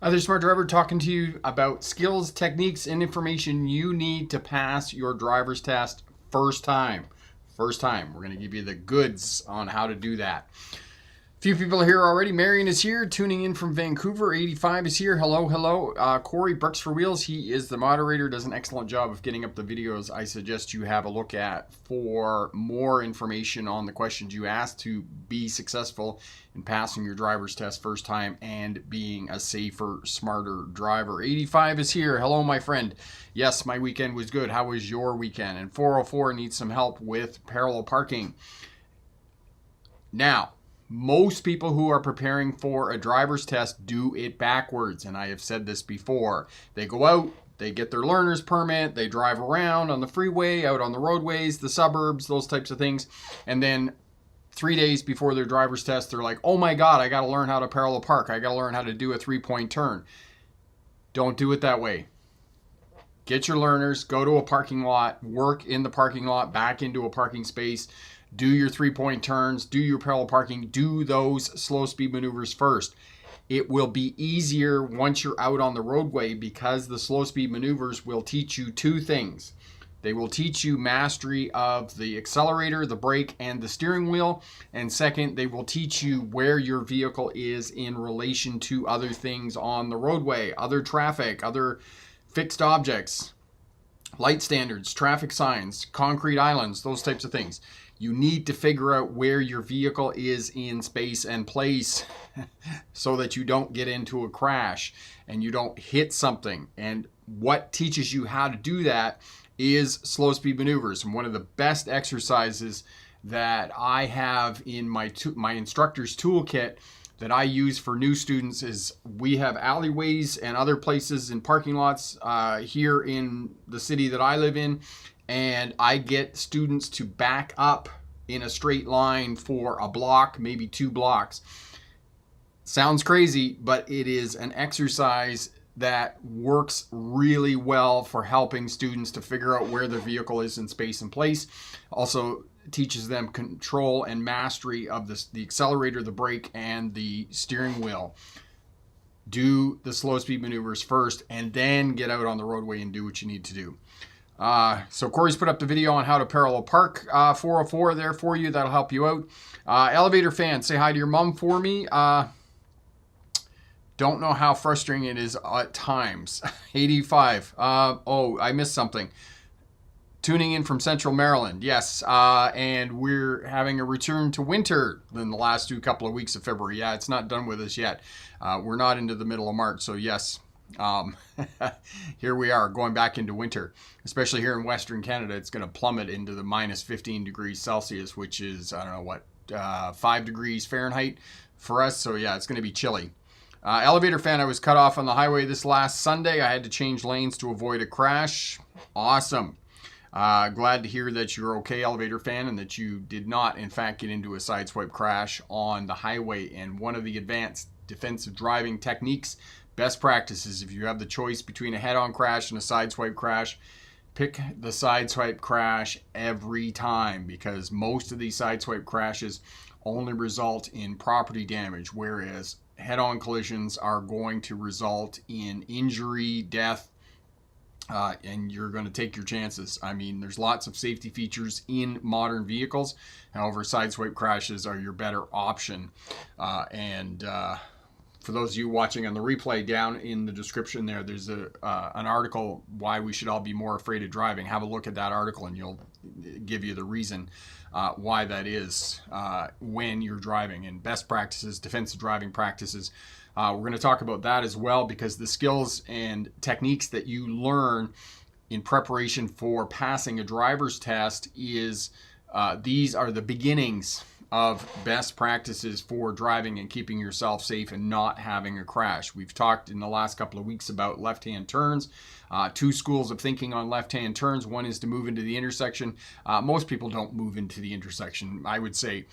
Other Smart Driver talking to you about skills, techniques, and information you need to pass your driver's test first time. First time. We're going to give you the goods on how to do that. Few people here already. Marion is here, tuning in from Vancouver. 85 is here. Hello, hello. Corey, Brooks for Wheels, he is the moderator, does an excellent job of getting up the videos I suggest you have a look at for more information on the questions you asked to be successful in passing your driver's test first time and being a safer, smarter driver. 85 is here. Hello, my friend. Yes, my weekend was good. How was your weekend? And 404 needs some help with parallel parking. Now, most people who are preparing for a driver's test do it backwards, and I have said this before. They go out, they get their learner's permit, they drive around on the freeway, out on the roadways, the suburbs, those types of things, and then 3 days before their driver's test, they're like, oh my God, I got to learn how to parallel park. I got to learn how to do a three-point turn. Don't do it that way. Get your learners, go to a parking lot, work in the parking lot, back into a parking space, do your three-point turns, do your parallel parking, do those slow speed maneuvers first. It will be easier once you're out on the roadway because the slow speed maneuvers will teach you two things. They will teach you mastery of the accelerator, the brake, and the steering wheel. And second, they will teach you where your vehicle is in relation to other things on the roadway, other traffic, other fixed objects, light standards, traffic signs, concrete islands, those types of things. You need to figure out where your vehicle is in space and place so that you don't get into a crash and you don't hit something. And what teaches you how to do that is slow speed maneuvers. And one of the best exercises that I have in my instructor's toolkit that I use for new students is we have alleyways and other places in parking lots here in the city that I live in. And I get students to back up in a straight line for a block, maybe 2 blocks. Sounds crazy, but it is an exercise that works really well for helping students to figure out where their vehicle is in space and place. Also teaches them control and mastery of the accelerator, the brake, and the steering wheel. Do the slow speed maneuvers first and then get out on the roadway and do what you need to do. So Corey's put up the video on how to parallel park 404 there for you. That'll help you out. Elevator fan, say hi to your mom for me. Don't know how frustrating it is at times. 85. Oh, I missed something. Tuning in from Central Maryland. Yes, and we're having a return to winter in the last couple of weeks of February. Yeah, it's not done with us yet. We're not into the middle of March, so yes. Here we are going back into winter, especially here in Western Canada. It's going to plummet into the minus 15 degrees Celsius, which is, I don't know what, 5 degrees Fahrenheit for us. So yeah, it's going to be chilly. Elevator fan, I was cut off on the highway this last Sunday. I had to change lanes to avoid a crash. Awesome. Glad to hear that you're okay, elevator fan, and that you did not, in fact, get into a sideswipe crash on the highway. And one of the advanced defensive driving techniques, best practices, if you have the choice between a head-on crash and a sideswipe crash, pick the sideswipe crash every time, because most of these sideswipe crashes only result in property damage, whereas head-on collisions are going to result in injury, death, and you're going to take your chances. I mean, there's lots of safety features in modern vehicles. However, sideswipe crashes are your better option. For those of you watching on the replay, down in the description there's an article, Why We Should All Be More Afraid of Driving. Have a look at that article and you'll give you the reason why that is when you're driving, and best practices, defensive driving practices. We're going to talk about that as well, because the skills and techniques that you learn in preparation for passing a driver's test is these are the beginnings of best practices for driving and keeping yourself safe and not having a crash. We've talked in the last couple of weeks about left-hand turns. 2 schools of thinking on left-hand turns. One is to move into the intersection. Most people don't move into the intersection. I would say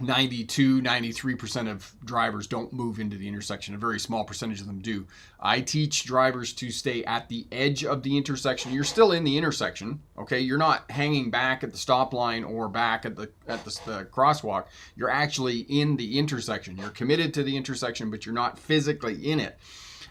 92-93% of drivers don't move into the intersection. A very small percentage of them do. I teach drivers to stay at the edge of the intersection. You're still in the intersection, okay? You're not hanging back at the stop line or back at the crosswalk. You're actually in the intersection. You're committed to the intersection, but you're not physically in it.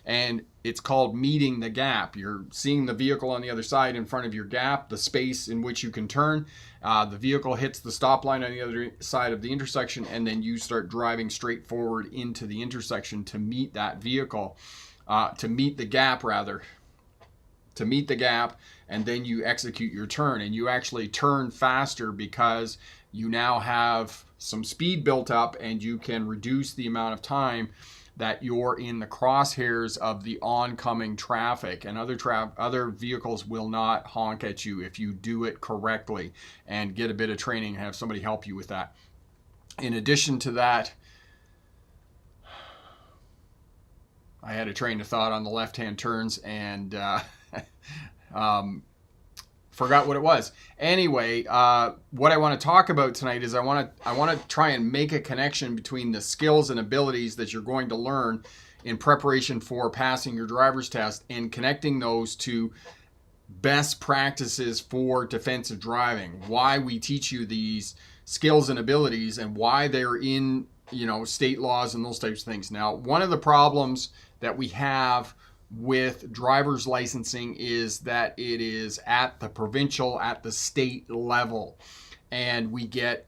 And it's called meeting the gap. You're seeing the vehicle on the other side in front of your gap, the space in which you can turn. The vehicle hits the stop line on the other side of the intersection, and then you start driving straight forward into the intersection to meet that vehicle, to meet the gap, and then you execute your turn. And you actually turn faster because you now have some speed built up, and you can reduce the amount of time that you're in the crosshairs of the oncoming traffic, and other vehicles will not honk at you if you do it correctly and get a bit of training and have somebody help you with that. In addition to that, I had a train of thought on the left-hand turns and forgot what it was. Anyway, what I want to talk about tonight is I want to try and make a connection between the skills and abilities that you're going to learn in preparation for passing your driver's test and connecting those to best practices for defensive driving. Why we teach you these skills and abilities and why they're in, state laws and those types of things. Now, one of the problems that we have with driver's licensing is that it is at the provincial, at the state level, and we get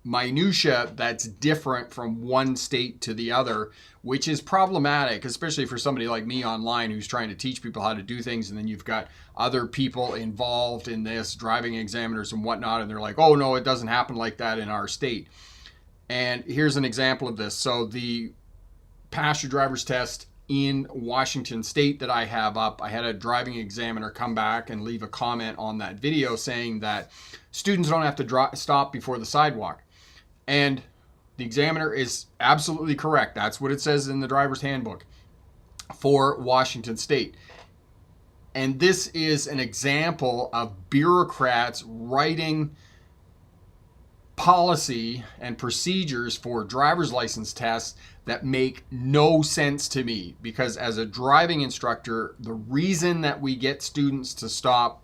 minutia that's different from one state to the other, which is problematic, especially for somebody like me online who's trying to teach people how to do things, and then you've got other people involved in this, driving examiners and whatnot, and they're like, oh no, it doesn't happen like that in our state. And here's an example of this. So the pass your driver's test in Washington State that I have up, I had a driving examiner come back and leave a comment on that video saying that students don't have to stop before the sidewalk. And the examiner is absolutely correct. That's what it says in the driver's handbook for Washington State. And this is an example of bureaucrats writing policy and procedures for driver's license tests that make no sense to me, because as a driving instructor, the reason that we get students to stop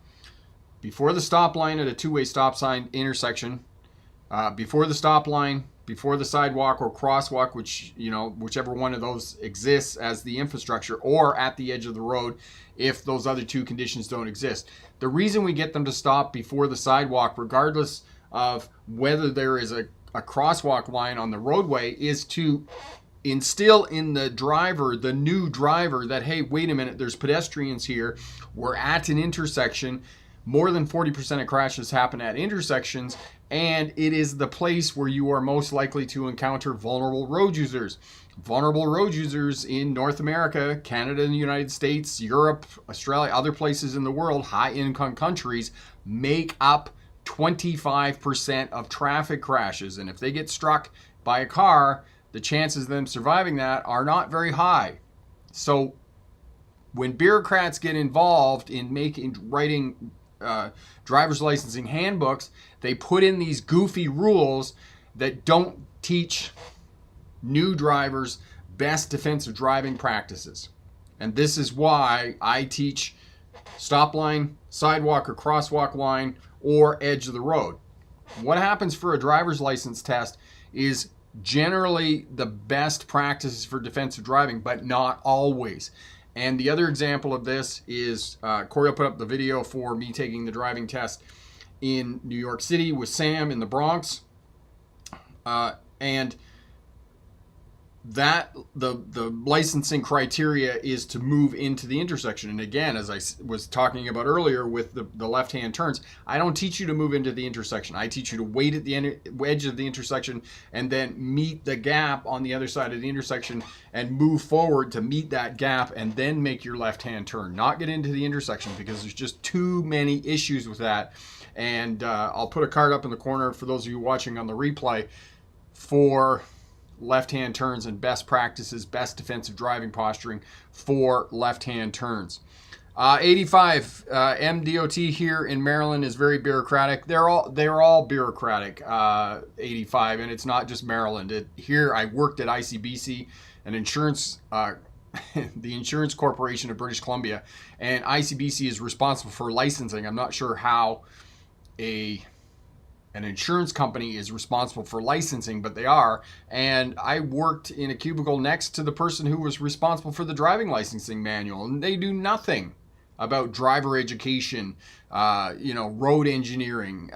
before the stop line at a two-way stop sign intersection, before the stop line, before the sidewalk or crosswalk, whichever one of those exists as the infrastructure, or at the edge of the road if those other two conditions don't exist. The reason we get them to stop before the sidewalk, regardless of whether there is a crosswalk line on the roadway, is to instill in the driver, the new driver, that, hey, wait a minute, there's pedestrians here. We're at an intersection. More than 40% of crashes happen at intersections, and it is the place where you are most likely to encounter vulnerable road users. Vulnerable road users in North America, Canada and the United States, Europe, Australia, other places in the world, high-income countries, make up 25% of traffic crashes. And if they get struck by a car, the chances of them surviving that are not very high. So when bureaucrats get involved in writing driver's licensing handbooks, they put in these goofy rules that don't teach new drivers best defensive driving practices. And this is why I teach stop line, sidewalk or crosswalk line, or edge of the road. What happens for a driver's license test is generally the best practices for defensive driving, but not always. And the other example of this is Corey will put up the video for me taking the driving test in New York City with Sam in the Bronx. And that the licensing criteria is to move into the intersection. And again, as I was talking about earlier with the left-hand turns, I don't teach you to move into the intersection. I teach you to wait at the edge of the intersection and then meet the gap on the other side of the intersection and move forward to meet that gap and then make your left-hand turn. Not get into the intersection, because there's just too many issues with that. And I'll put a card up in the corner for those of you watching on the replay for left-hand turns and best practices, best defensive driving posturing for left-hand turns. 85, MDOT here in Maryland is very bureaucratic. They're all bureaucratic, 85, and it's not just Maryland. Here, I worked at ICBC, an insurance, the Insurance Corporation of British Columbia, and ICBC is responsible for licensing. I'm not sure how an insurance company is responsible for licensing, but they are. And I worked in a cubicle next to the person who was responsible for the driving licensing manual, and they do nothing about driver education, road engineering,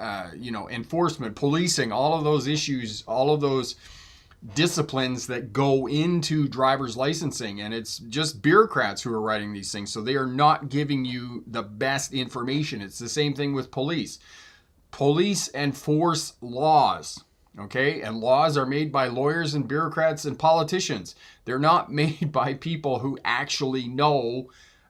enforcement, policing, all of those issues, all of those disciplines that go into driver's licensing. And it's just bureaucrats who are writing these things. So they are not giving you the best information. It's the same thing with police. Police enforce laws, okay? And laws are made by lawyers and bureaucrats and politicians. They're not made by people who actually know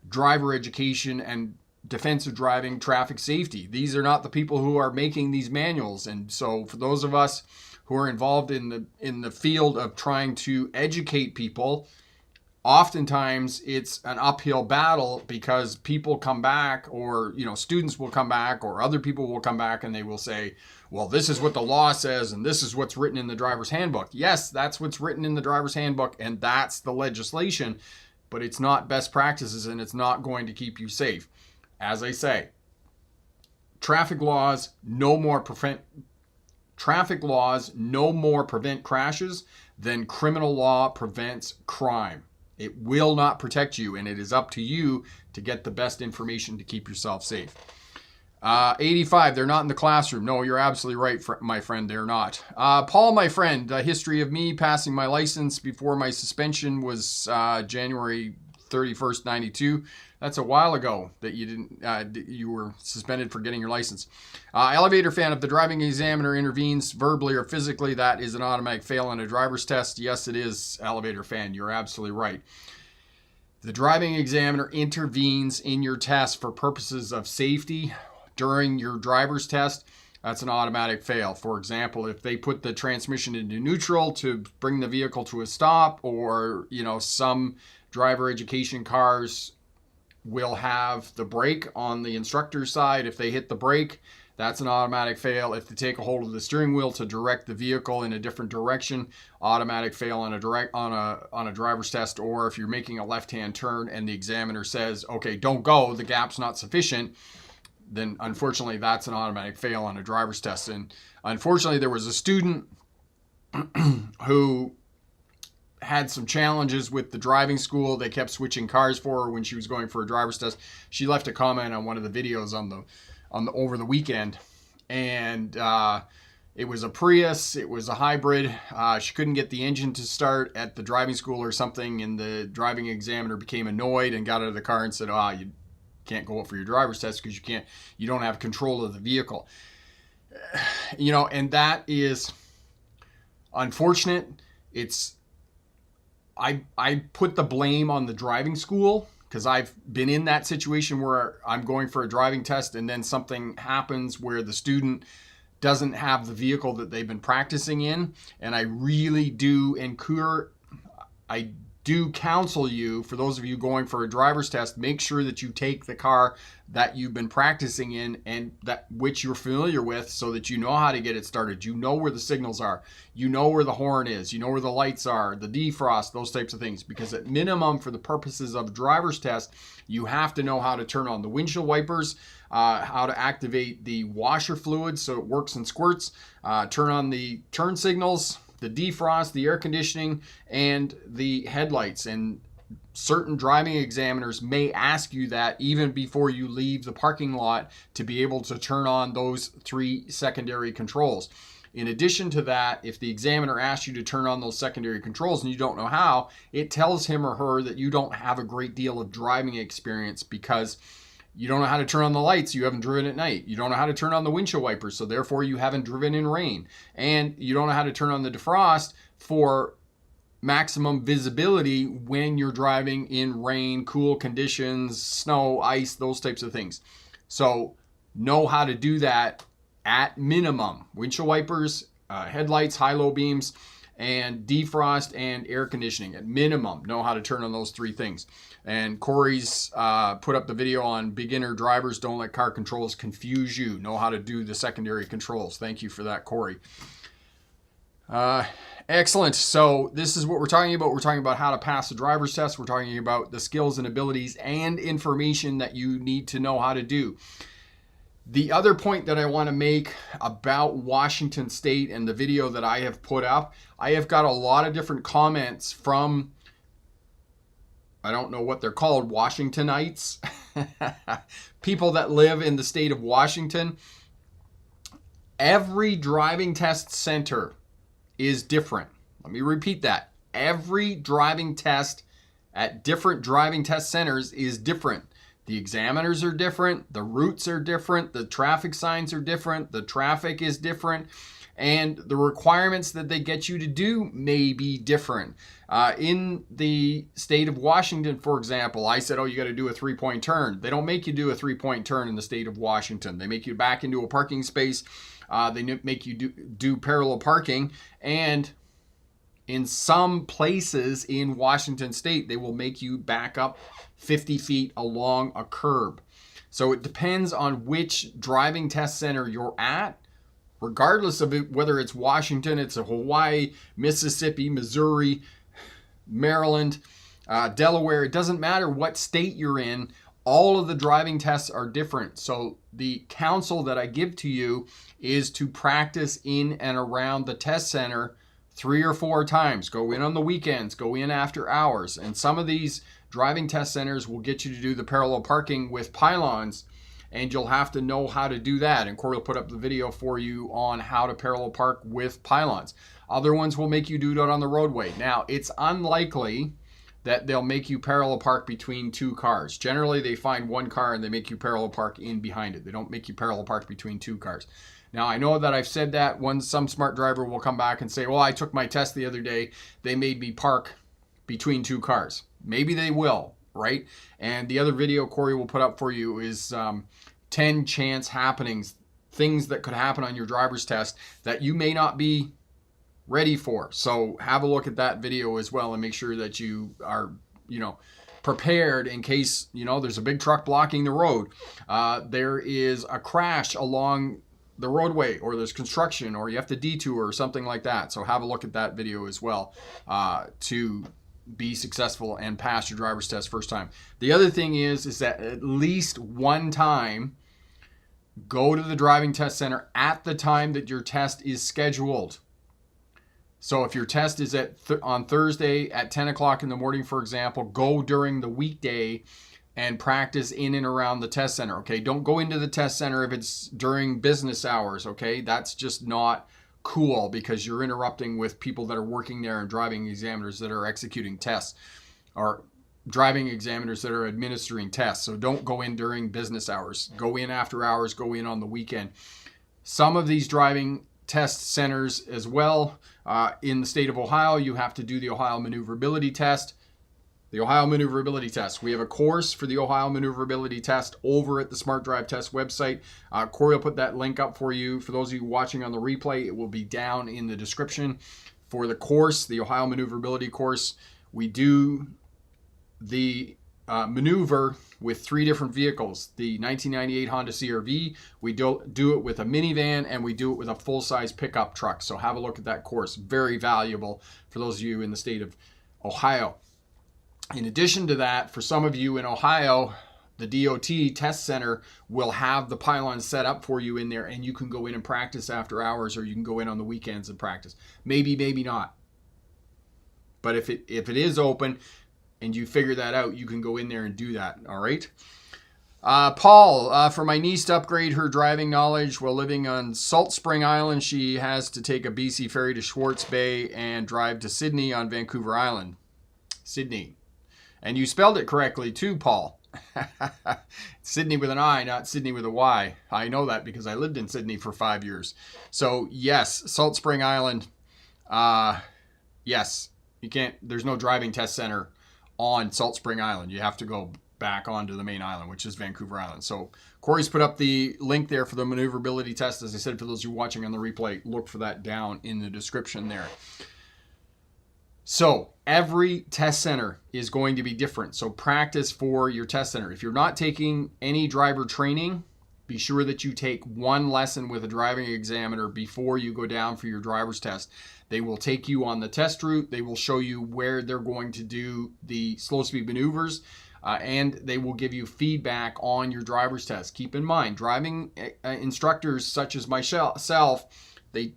driver education and defensive driving, traffic safety. These are not the people who are making these manuals. And so for those of us who are involved in the field of trying to educate people, oftentimes it's an uphill battle because people come back, or students will come back, or other people will come back, and they will say, well, this is what the law says and this is what's written in the driver's handbook. Yes, that's what's written in the driver's handbook, and that's the legislation, but it's not best practices, and it's not going to keep you safe. As I say, traffic laws no more prevent crashes than criminal law prevents crime. It will not protect you, and it is up to you to get the best information to keep yourself safe. 85, they're not in the classroom. No, you're absolutely right, my friend, they're not. Paul, my friend, a history of me passing my license before my suspension was January 31st, 92. That's a while ago that you were suspended for getting your license. Elevator fan, if the driving examiner intervenes verbally or physically, that is an automatic fail on a driver's test. Yes, it is, elevator fan. You're absolutely right. The driving examiner intervenes in your test for purposes of safety during your driver's test. That's an automatic fail. For example, if they put the transmission into neutral to bring the vehicle to a stop, or, some driver education cars will have the brake on the instructor's side. If they hit the brake, that's an automatic fail. If they take a hold of the steering wheel to direct the vehicle in a different direction, automatic fail on a driver's test. Or if you're making a left-hand turn and the examiner says, okay, don't go, the gap's not sufficient, then unfortunately that's an automatic fail on a driver's test. And unfortunately, there was a student who had some challenges with the driving school. They kept switching cars for her when she was going for a driver's test. She left a comment on one of the videos on the over the weekend, and it was a Prius. It was a hybrid. She couldn't get the engine to start at the driving school or something, and the driving examiner became annoyed and got out of the car and said, you can't go up for your driver's test because you don't have control of the vehicle. And that is unfortunate. I put the blame on the driving school, because I've been in that situation where I'm going for a driving test and then something happens where the student doesn't have the vehicle that they've been practicing in. And I really do counsel you, for those of you going for a driver's test, make sure that you take the car that you've been practicing in and that which you're familiar with, so that you know how to get it started. You know where the signals are. You know where the horn is. You know where the lights are, the defrost, those types of things. Because at minimum, for the purposes of a driver's test, you have to know how to turn on the windshield wipers, how to activate the washer fluid so it works and squirts, turn on the turn signals, the defrost, the air conditioning, and the headlights. And certain driving examiners may ask you that even before you leave the parking lot, to be able to turn on those 3 secondary controls. In addition to that, if the examiner asks you to turn on those secondary controls and you don't know how, it tells him or her that you don't have a great deal of driving experience, because you don't know how to turn on the lights. You haven't driven at night. You don't know how to turn on the windshield wipers, so therefore you haven't driven in rain. And you don't know how to turn on the defrost for maximum visibility when you're driving in rain, cool conditions, snow, ice, those types of things. So know how to do that at minimum. Windshield wipers, headlights, high-low beams, and defrost and air conditioning. At minimum, know how to turn on those 3 things. And Corey's put up the video on beginner drivers. Don't let car controls confuse you. Know how to do the secondary controls. Thank you for that, Corey. Excellent. So this is what we're talking about. We're talking about how to pass the driver's test. We're talking about the skills and abilities and information that you need to know how to do. The other point that I want to make about Washington State and the video that I have put up, I have got a lot of different comments from, I don't know what they're called, Washingtonites, people that live in the state of Washington. Every driving test center is different. Let me repeat that. Every driving test at different driving test centers is different. The examiners are different, the routes are different, the traffic signs are different, the traffic is different, and the requirements that they get you to do may be different. In the state of Washington, for example, I said, oh, you got to do a 3-point turn. They don't make you do a 3-point turn in the state of Washington. They make you back into a parking space. They make you do parallel parking, and in some places in Washington State, they will make you back up 50 feet along a curb. So it depends on which driving test center you're at, regardless of it, whether it's Washington, it's Hawaii, Mississippi, Missouri, Maryland, Delaware. It doesn't matter what state you're in. All of the driving tests are different. So the counsel that I give to you is to practice in and around the test center 3 or 4 times. Go in on the weekends, go in after hours. And some of these driving test centers will get you to do the parallel parking with pylons, and you'll have to know how to do that. And Corey will put up the video for you on how to parallel park with pylons. Other ones will make you do it on the roadway. Now, it's unlikely that they'll make you parallel park between 2 cars. Generally, they find 1 car and they make you parallel park in behind it. They don't make you parallel park between 2 cars. Now, I know that I've said that. Some smart driver will come back and say, well, I took my test the other day. They made me park between 2 cars. Maybe they will, right? And the other video Corey will put up for you is 10 chance happenings, things that could happen on your driver's test that you may not be ready for. So have a look at that video as well and make sure that you are, prepared in case, there's a big truck blocking the road. There is a crash along the roadway, or there's construction, or you have to detour or something like that. So have a look at that video as well to be successful and pass your driver's test first time. The other thing is that at least one time, go to the driving test center at the time that your test is scheduled. So if your test is on Thursday at 10 o'clock in the morning, for example, go during the weekday and practice in and around the test center, okay? Don't go into the test center if it's during business hours, okay? That's just not cool because you're interrupting with people that are working there and driving examiners that are executing tests, or driving examiners that are administering tests. So don't go in during business hours. Go in after hours, go in on the weekend. Some of these driving test centers as well, in the state of Ohio, you have to do the Ohio Maneuverability Test. The Ohio Maneuverability Test. We have a course for the Ohio Maneuverability Test over at the Smart Drive Test website. Corey will put that link up for you. For those of you watching on the replay, it will be down in the description. For the course, the Ohio Maneuverability course, we do the maneuver with 3 different vehicles. The 1998 Honda CR-V, we do it with a minivan, and we do it with a full-size pickup truck. So have a look at that course. Very valuable for those of you in the state of Ohio. In addition to that, for some of you in Ohio, the DOT test center will have the pylon set up for you in there, and you can go in and practice after hours, or you can go in on the weekends and practice. Maybe, maybe not. But if it is open and you figure that out, you can go in there and do that, all right? Paul, for my niece to upgrade her driving knowledge while living on Salt Spring Island, she has to take a BC ferry to Schwartz Bay and drive to Sydney on Vancouver Island. Sydney. And you spelled it correctly too, Paul. Sydney with an I, not Sydney with a Y. I know that because I lived in Sydney for 5 years. So yes, Salt Spring Island. Yes, you can't. There's no driving test center on Salt Spring Island. You have to go back onto the main island, which is Vancouver Island. So Corey's put up the link there for the maneuverability test. As I said, for those of you watching on the replay, look for that down in the description there. So every test center is going to be different. So practice for your test center. If you're not taking any driver training, be sure that you take one lesson with a driving examiner before you go down for your driver's test. They will take you on the test route. They will show you where they're going to do the slow speed maneuvers, and they will give you feedback on your driver's test. Keep in mind, driving instructors such as myself,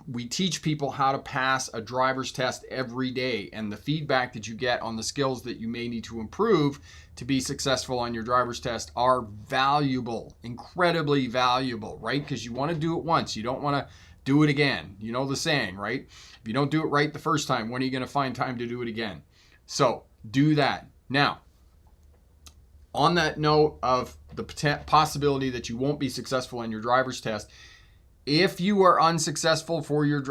we teach people how to pass a driver's test every day, and the feedback that you get on the skills that you may need to improve to be successful on your driver's test are valuable, incredibly valuable, right? Because you want to do it once. You don't want to do it again. You know the saying, right? If you don't do it right the first time, when are you going to find time to do it again? So do that. Now, on that note of the possibility that you won't be successful in your driver's test, if you are unsuccessful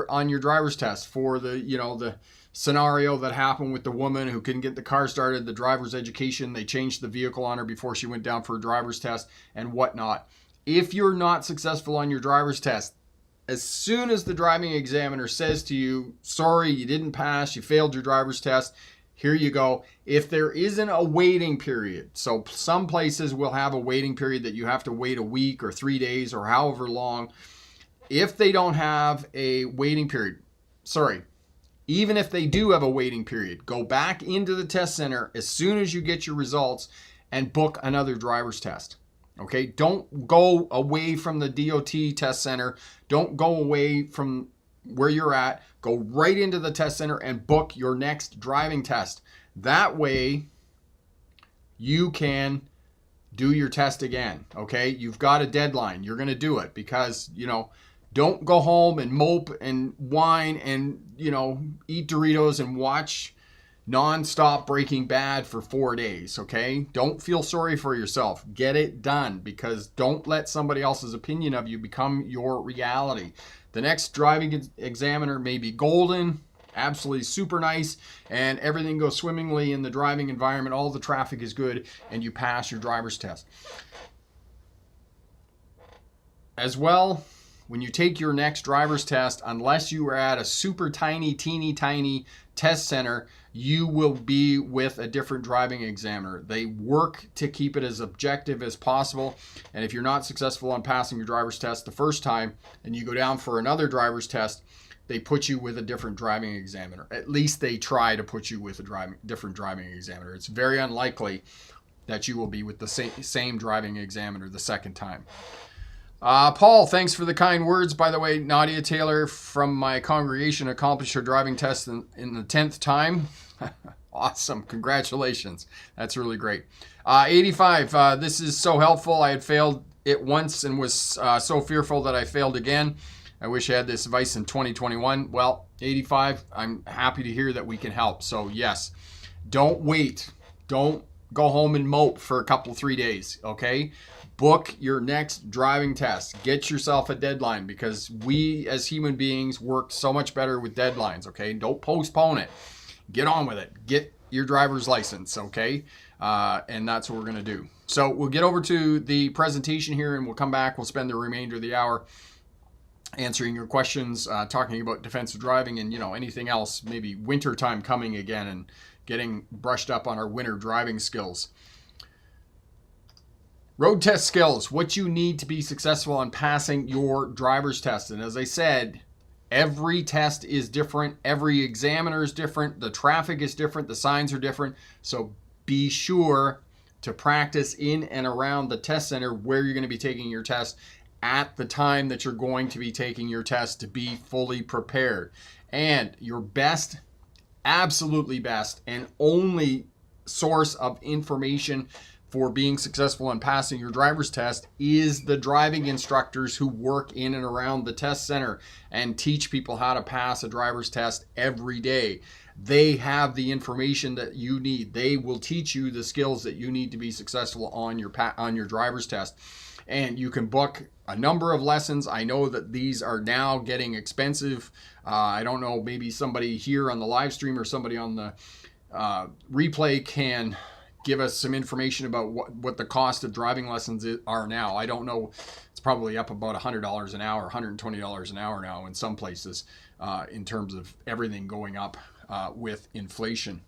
on your driver's test for the scenario that happened with the woman who couldn't get the car started, the driver's education, they changed the vehicle on her before she went down for a driver's test and whatnot. If you're not successful on your driver's test, as soon as the driving examiner says to you, sorry, you didn't pass, you failed your driver's test, here you go. If there isn't a waiting period, so some places will have a waiting period that you have to wait a week or 3 days or however long. If they don't have a waiting period, even if they do have a waiting period, go back into the test center as soon as you get your results and book another driver's test. Okay, don't go away from the DOT test center. Don't go away from where you're at. Go right into the test center and book your next driving test. That way you can do your test again. Okay, you've got a deadline. You're going to do it because, don't go home and mope and whine and, eat Doritos and watch nonstop Breaking Bad for 4 days, okay? Don't feel sorry for yourself. Get it done, because don't let somebody else's opinion of you become your reality. The next driving examiner may be golden, absolutely super nice, and everything goes swimmingly in the driving environment. All the traffic is good, and you pass your driver's test. As well, when you take your next driver's test, unless you are at a super teeny tiny test center, you will be with a different driving examiner. They work to keep it as objective as possible. And if you're not successful on passing your driver's test the first time and you go down for another driver's test, they put you with a different driving examiner. At least they try to put you with a different driving examiner. It's very unlikely that you will be with the same driving examiner the second time. Paul, thanks for the kind words. By the way, Nadia Taylor from my congregation accomplished her driving test in the 10th time. Awesome. Congratulations. That's really great. 85, this is so helpful. I had failed it once and was so fearful that I failed again. I wish I had this advice in 2021. Well, 85, I'm happy to hear that we can help. So yes, don't wait. Don't go home and mope for a couple, 3 days, okay? Book your next driving test. Get yourself a deadline, because we as human beings work so much better with deadlines, okay? Don't postpone it. Get on with it. Get your driver's license, okay? And that's what we're going to do. So we'll get over to the presentation here and we'll come back. We'll spend the remainder of the hour answering your questions, talking about defensive driving and, anything else, maybe winter time coming again and getting brushed up on our winter driving skills. Road test skills, what you need to be successful on passing your driver's test. And as I said, every test is different. Every examiner is different. The traffic is different. The signs are different. So be sure to practice in and around the test center where you're going to be taking your test at the time that you're going to be taking your test to be fully prepared. And your best, absolutely best, and only source of information for being successful in passing your driver's test is the driving instructors who work in and around the test center and teach people how to pass a driver's test every day. They have the information that you need. They will teach you the skills that you need to be successful on your driver's test. And you can book a number of lessons. I know that these are now getting expensive. I don't know, maybe somebody here on the live stream or somebody on the replay can give us some information about what the cost of driving lessons are now. I don't know. It's probably up about $100 an hour, $120 an hour now in some places, in terms of everything going up with inflation.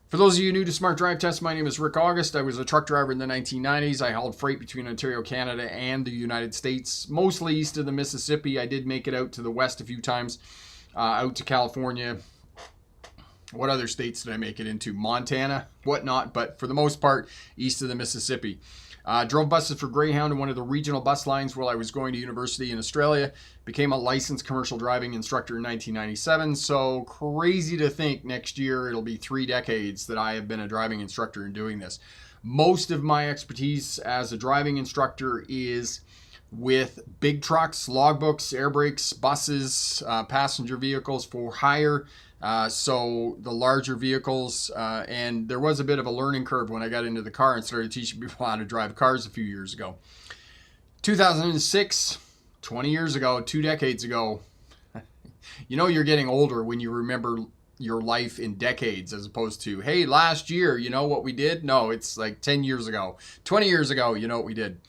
For those of you new to Smart Drive Test, my name is Rick August. I was a truck driver in the 1990s. I hauled freight between Ontario, Canada, and the United States, mostly east of the Mississippi. I did make it out to the west a few times, out to California. What other states did I make it into? Montana, whatnot, but for the most part, east of the Mississippi. Drove buses for Greyhound and one of the regional bus lines while I was going to university in Australia. Became a licensed commercial driving instructor in 1997. So crazy to think next year it'll be 3 decades that I have been a driving instructor and doing this. Most of my expertise as a driving instructor is with big trucks, logbooks, air brakes, buses, passenger vehicles for hire. So the larger vehicles, and there was a bit of a learning curve when I got into the car and started teaching people how to drive cars a few years ago. 2006, 20 years ago, 2 decades ago. You know you're getting older when you remember your life in decades as opposed to, hey, last year, you know what we did? No, it's like 10 years ago, 20 years ago, you know what we did.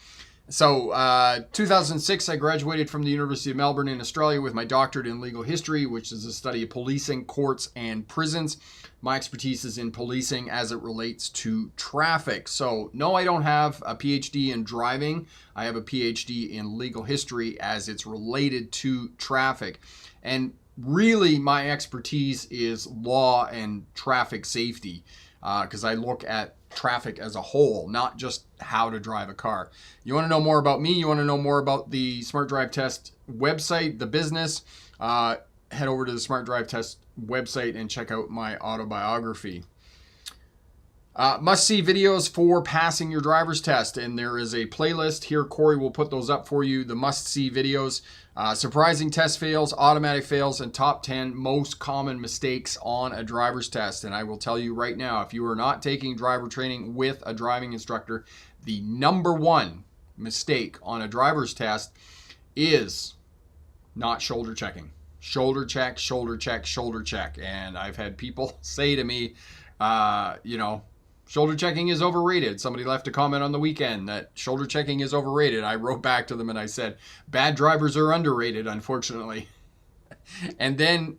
So 2006, I graduated from the University of Melbourne in Australia with my doctorate in legal history, which is a study of policing, courts, and prisons. My expertise is in policing as it relates to traffic. So no, I don't have a PhD in driving. I have a PhD in legal history as it's related to traffic. And really, my expertise is law and traffic safety, because I look at traffic as a whole, not just how to drive a car. You want to know more about me? You want to know more about the Smart Drive Test website, the business? Head over to the Smart Drive Test website and check out my autobiography. Must-see videos for passing your driver's test, and there is a playlist here. Corey will put those up for you, the must-see videos. Surprising test fails, automatic fails, and top 10 most common mistakes on a driver's test. And I will tell you right now, if you are not taking driver training with a driving instructor, the number one mistake on a driver's test is not shoulder checking. Shoulder check, shoulder check, shoulder check. And I've had people say to me, shoulder checking is overrated. Somebody left a comment on the weekend that shoulder checking is overrated. I wrote back to them and I said, bad drivers are underrated, unfortunately. And then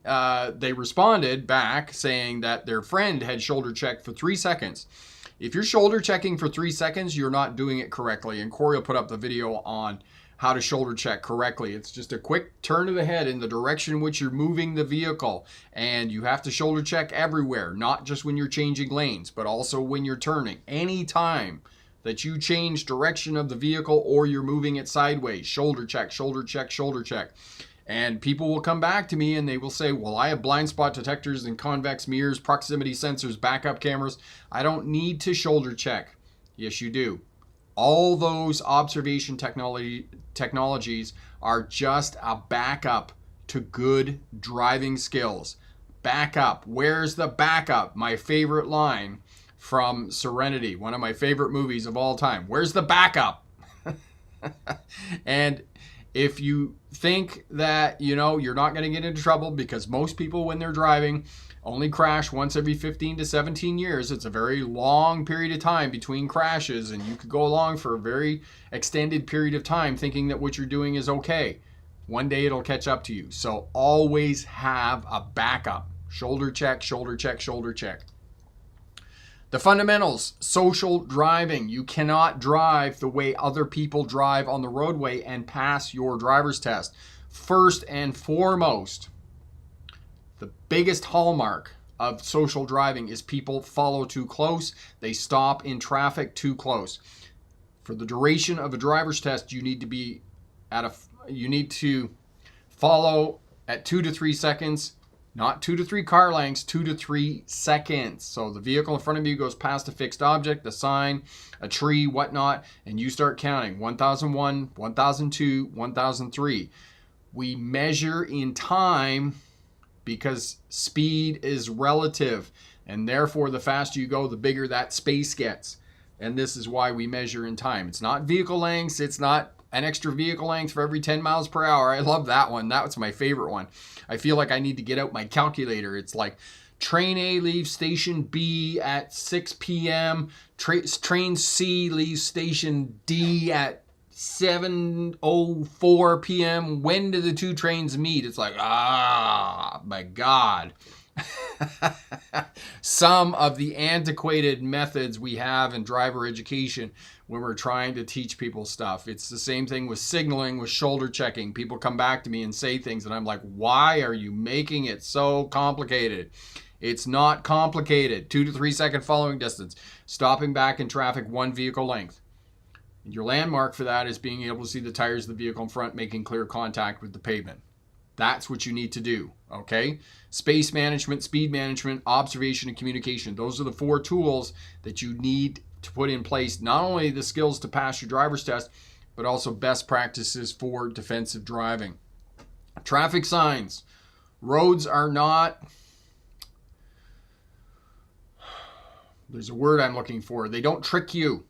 they responded back saying that their friend had shoulder checked for 3 seconds. If you're shoulder checking for 3 seconds, you're not doing it correctly. And Corey will put up the video on how to shoulder check correctly. It's just a quick turn of the head in the direction in which you're moving the vehicle. And you have to shoulder check everywhere, not just when you're changing lanes, but also when you're turning. Anytime that you change direction of the vehicle or you're moving it sideways, shoulder check, shoulder check, shoulder check. And people will come back to me and they will say, well, I have blind spot detectors and convex mirrors, proximity sensors, backup cameras. I don't need to shoulder check. Yes, you do. All those observation technologies are just a backup to good driving skills. Backup. Where's the backup? My favorite line from Serenity, one of my favorite movies of all time. Where's the backup? And if you think that, you're not going to get into trouble, because most people when they're driving only crash once every 15 to 17 years. It's a very long period of time between crashes, and you could go along for a very extended period of time thinking that what you're doing is okay. One day it'll catch up to you. So always have a backup. Shoulder check, shoulder check, shoulder check. The fundamentals, social driving. You cannot drive the way other people drive on the roadway and pass your driver's test. First and foremost, the biggest hallmark of social driving is people follow too close. They stop in traffic too close. For the duration of a driver's test, you need to follow at 2 to 3 seconds, not 2 to 3 car lengths, 2 to 3 seconds. So the vehicle in front of you goes past a fixed object, a sign, a tree, whatnot, and you start counting 1001, 1002, 1003. We measure in time because speed is relative, and therefore the faster you go, the bigger that space gets. And this is why we measure in time. It's not vehicle lengths. It's not an extra vehicle length for every 10 miles per hour. I love that one. That was my favorite one. I feel like I need to get out my calculator. It's like train A leaves station B at 6 p.m. Train C leaves station D at 7:04 p.m. When do the two trains meet? It's like, my God. some of the antiquated methods we have in driver education when we're trying to teach people stuff. It's the same thing with signaling, with shoulder checking. People come back to me and say things and I'm like, why are you making it so complicated? It's not complicated. 2 to 3 second following distance, stopping back in traffic 1 vehicle length. Your landmark for that is being able to see the tires of the vehicle in front making clear contact with the pavement. That's what you need to do, okay? Space management, speed management, observation, and communication. Those are the 4 tools that you need to put in place, not only the skills to pass your driver's test, but also best practices for defensive driving. Traffic signs. Roads are not, there's a word I'm looking for. They don't trick you.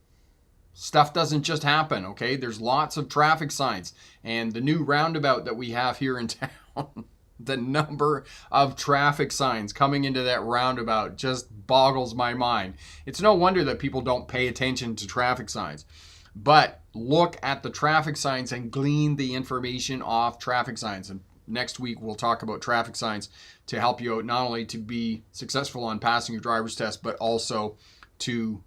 Stuff doesn't just happen, okay? There's lots of traffic signs. And the new roundabout that we have here in town, the number of traffic signs coming into that roundabout just boggles my mind. It's no wonder that people don't pay attention to traffic signs. But look at the traffic signs and glean the information off traffic signs. And next week we'll talk about traffic signs to help you out, not only to be successful on passing your driver's test, but also to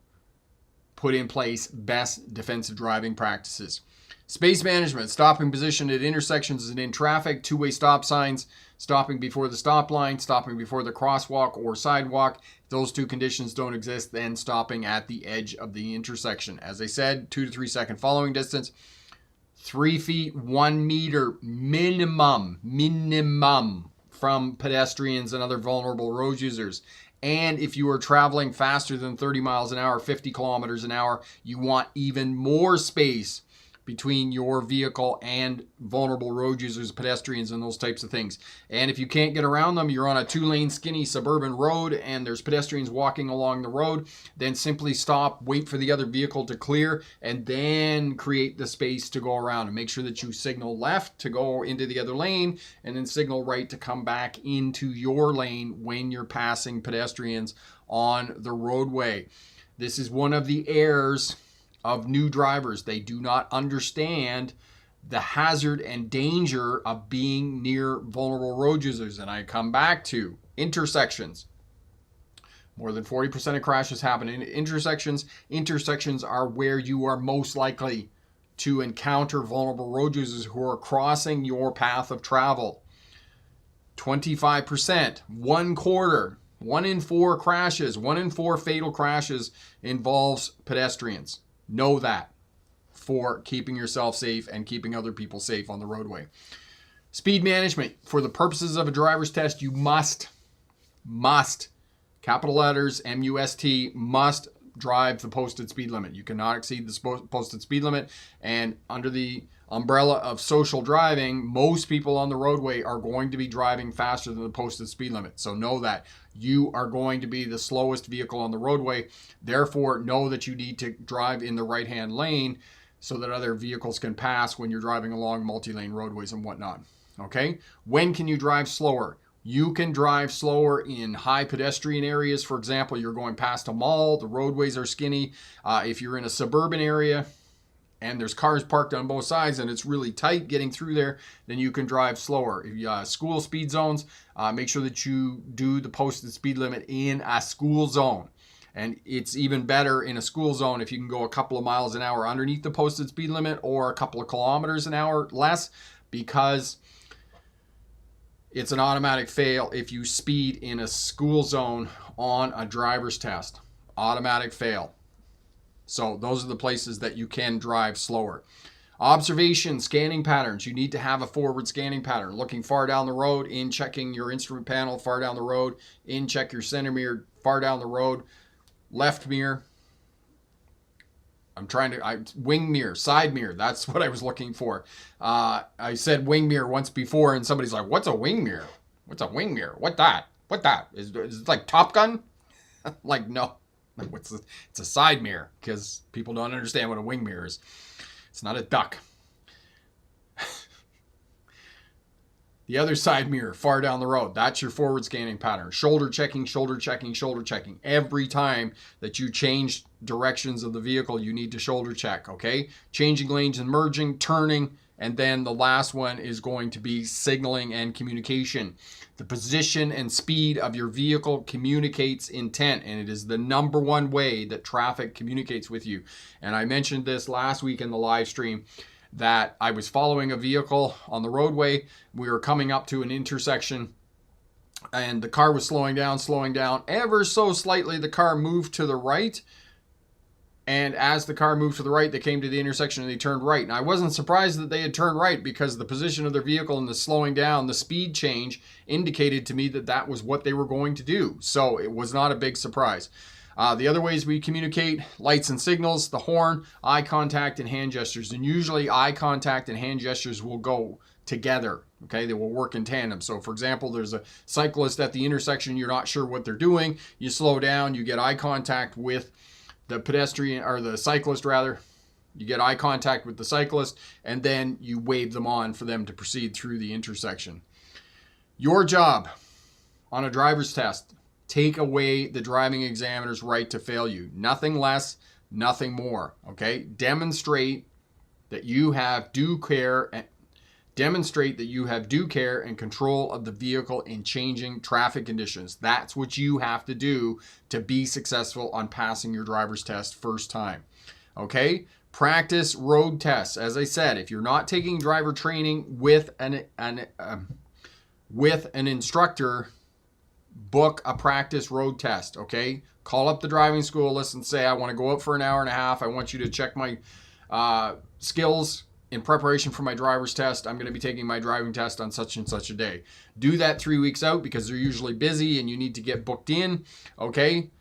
put in place best defensive driving practices. Space management, stopping position at intersections and in traffic, 2-way stop signs, stopping before the stop line, stopping before the crosswalk or sidewalk. If those 2 conditions don't exist, then stopping at the edge of the intersection. As I said, 2 to 3 second following distance, 3 feet, 1 meter minimum from pedestrians and other vulnerable road users. And if you are traveling faster than 30 miles an hour, 50 kilometers an hour, you want even more space between your vehicle and vulnerable road users, pedestrians, and those types of things. And if you can't get around them, you're on a 2-lane skinny suburban road and there's pedestrians walking along the road, then simply stop, wait for the other vehicle to clear, and then create the space to go around. And make sure that you signal left to go into the other lane and then signal right to come back into your lane when you're passing pedestrians on the roadway. This is one of the errors of new drivers. They do not understand the hazard and danger of being near vulnerable road users. And I come back to intersections. More than 40% of crashes happen in intersections. Intersections are where you are most likely to encounter vulnerable road users who are crossing your path of travel. 25%, 1/4, 1 in 4 crashes, 1 in 4 fatal crashes involves pedestrians. Know that for keeping yourself safe and keeping other people safe on the roadway. Speed management. For the purposes of a driver's test, you must, capital letters, MUST, must drive the posted speed limit. You cannot exceed the posted speed limit. And under the umbrella of social driving, most people on the roadway are going to be driving faster than the posted speed limit. So know that you are going to be the slowest vehicle on the roadway. Therefore, know that you need to drive in the right-hand lane so that other vehicles can pass when you're driving along multi-lane roadways and whatnot. Okay? When can you drive slower? You can drive slower in high pedestrian areas. For example, you're going past a mall, the roadways are skinny. If you're in a suburban area and there's cars parked on both sides and it's really tight getting through there, then you can drive slower. If you school speed zones, make sure that you do the posted speed limit in a school zone. And it's even better in a school zone if you can go a couple of miles an hour underneath the posted speed limit or a couple of kilometers an hour less, because it's an automatic fail if you speed in a school zone on a driver's test. Automatic fail. So those are the places that you can drive slower. Observation, scanning patterns. You need to have a forward scanning pattern. Looking far down the road, in checking your instrument panel, far down the road, in check your center mirror, far down the road, left mirror. Wing mirror, side mirror. That's what I was looking for. I said wing mirror once before and somebody's like, what's a wing mirror? What's a wing mirror? What that? Is it like Top Gun? Like, no. It's a side mirror, because people don't understand what a wing mirror is. It's not a duck. The other side mirror, far down the road, that's your forward scanning pattern. Shoulder checking, shoulder checking, shoulder checking. Every time that you change directions of the vehicle, you need to shoulder check, okay? Changing lanes and merging, turning, And then the last one is going to be signaling and communication. The position and speed of your vehicle communicates intent, and it is the number one way that traffic communicates with you. And I mentioned this last week in the live stream, that I was following a vehicle on the roadway. We were coming up to an intersection, and the car was slowing down ever so slightly. The car moved to the right, and as the car moved to the right, they came to the intersection and they turned right. And I wasn't surprised that they had turned right, because the position of their vehicle and the slowing down, the speed change, indicated to me that that was what they were going to do. So it was not a big surprise. The other ways we communicate: lights and signals, the horn, eye contact, and hand gestures. And usually eye contact and hand gestures will go together. Okay, they will work in tandem. So for example, there's a cyclist at the intersection, you're not sure what they're doing, you slow down, you get eye contact with the pedestrian, or the cyclist rather. You get eye contact with the cyclist, and then you wave them on for them to proceed through the intersection. Your job on a driver's test: take away the driving examiner's right to fail you. Nothing less, nothing more. Okay? Demonstrate that you have due care and control of the vehicle in changing traffic conditions. That's what you have to do to be successful on passing your driver's test first time. Okay? Practice road tests. As I said, if you're not taking driver training with an instructor, book a practice road test. Okay? Call up the driving school, listen, say, I want to go out for an hour and a half. I want you to check my skills in preparation for my driver's test. I'm going to be taking my driving test on such and such a day. Do that 3 weeks out, because they're usually busy and you need to get booked in. Okay?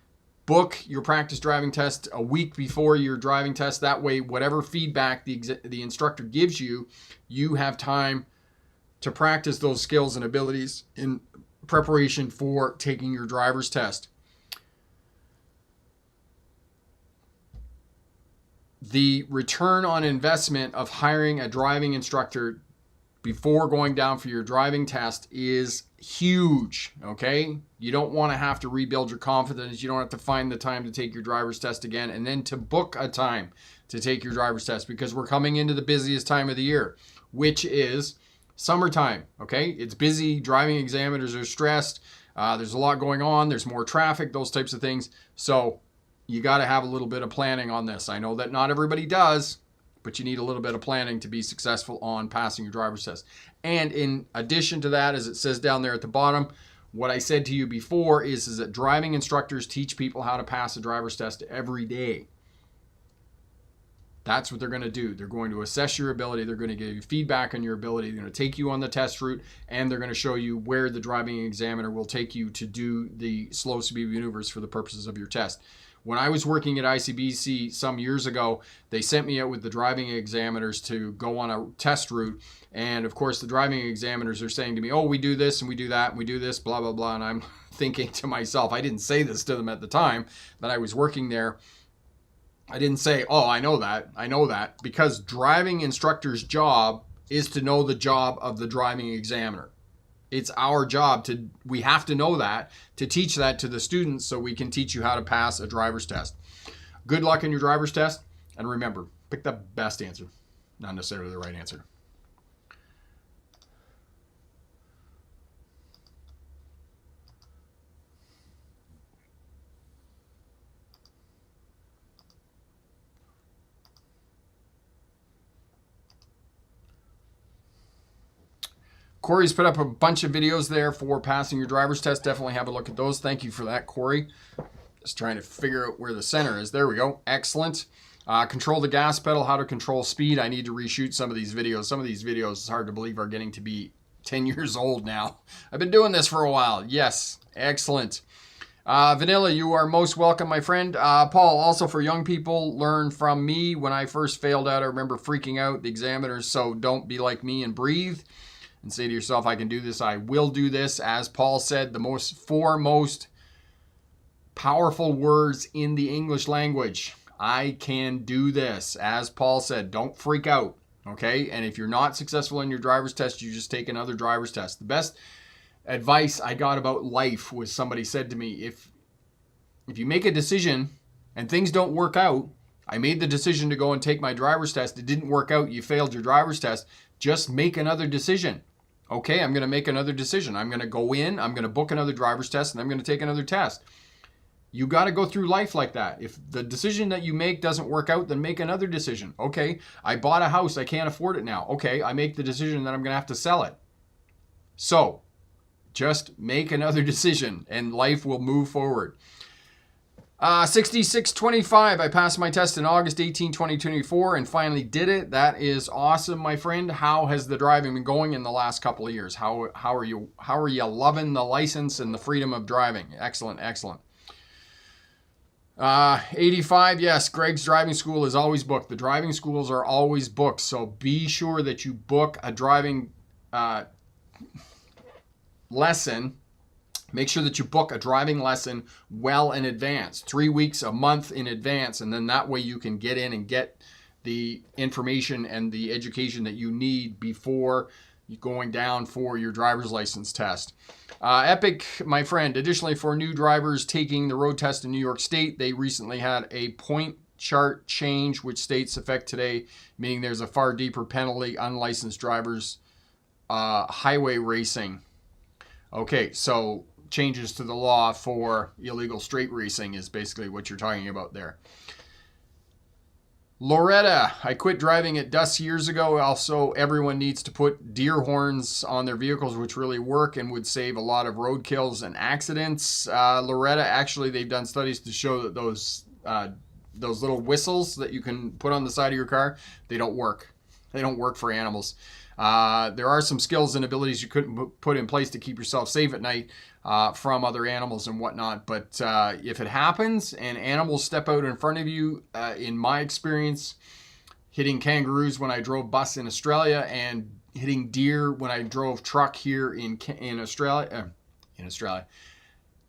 Book your practice driving test a week before your driving test. That way, whatever feedback the instructor gives you, you have time to practice those skills and abilities in preparation for taking your driver's test. The return on investment of hiring a driving instructor before going down for your driving test is huge. Okay? You don't want to have to rebuild your confidence. You don't have to find the time to take your driver's test again, and then to book a time to take your driver's test, because we're coming into the busiest time of the year, which is summertime. Okay? It's busy. Driving examiners are stressed. There's a lot going on. There's more traffic, those types of things. So you got to have a little bit of planning on this. I know that not everybody does, but you need a little bit of planning to be successful on passing your driver's test. And in addition to that, as it says down there at the bottom, what I said to you before is that driving instructors teach people how to pass a driver's test every day. That's what they're going to do. They're going to assess your ability. They're going to give you feedback on your ability. They're going to take you on the test route, and they're going to show you where the driving examiner will take you to do the slow speed maneuvers for the purposes of your test. When I was working at ICBC some years ago, they sent me out with the driving examiners to go on a test route. And of course, the driving examiners are saying to me, oh, we do this and we do that and we do this, blah, blah, blah. And I'm thinking to myself, I didn't say this to them at the time that I was working there. I didn't say, oh, I know that, because driving instructor's job is to know the job of the driving examiner. It's our job we have to know that, to teach that to the students so we can teach you how to pass a driver's test. Good luck in your driver's test. And remember, pick the best answer, not necessarily the right answer. Corey's put up a bunch of videos there for passing your driver's test. Definitely have a look at those. Thank you for that, Corey. Just trying to figure out where the center is. There we go. Excellent. Control the gas pedal, how to control speed. I need to reshoot some of these videos. Some of these videos, it's hard to believe, are getting to be 10 years old now. I've been doing this for a while. Yes. Excellent. Vanilla, you are most welcome, my friend. Paul, also for young people, learn from me. When I first failed out, I remember freaking out, the examiners, so don't be like me and breathe. And say to yourself, I can do this, I will do this. As Paul said, the four most powerful words in the English language. I can do this. As Paul said, don't freak out, okay? And if you're not successful in your driver's test, you just take another driver's test. The best advice I got about life was somebody said to me, if you make a decision and things don't work out, I made the decision to go and take my driver's test, it didn't work out, you failed your driver's test, Just make another decision. Okay, I'm going to make another decision. I'm going to go in, I'm going to book another driver's test, and I'm going to take another test. You got to go through life like that. If the decision that you make doesn't work out, then make another decision. Okay, I bought a house, I can't afford it now. Okay, I make the decision that I'm going to have to sell it. So, just make another decision and life will move forward. 6625, I passed my test in August 18, 2024 and finally did it. That is awesome, my friend. How has the driving been going in the last couple of years? How are you loving the license and the freedom of driving? Excellent, excellent. 85, yes, Greg's driving school is always booked. The driving schools are always booked, so be sure that you book a driving lesson. Make sure that you book a driving lesson well in advance, 3 weeks, a month in advance, and then that way you can get in and get the information and the education that you need before going down for your driver's license test. Epic, my friend, additionally for new drivers taking the road test in New York State, they recently had a point chart change which states effect today, meaning there's a far deeper penalty, unlicensed drivers, highway racing. Okay, so changes to the law for illegal straight racing is basically what you're talking about there. Loretta, I quit driving at dusk years ago. Also, everyone needs to put deer horns on their vehicles, which really work and would save a lot of road kills and accidents. Loretta, actually, they've done studies to show that those little whistles that you can put on the side of your car, they don't work. They don't work for animals. There are some skills and abilities you couldn't put in place to keep yourself safe at night from other animals and whatnot. But if it happens and animals step out in front of you, in my experience, hitting kangaroos when I drove bus in Australia and hitting deer when I drove truck here in Australia,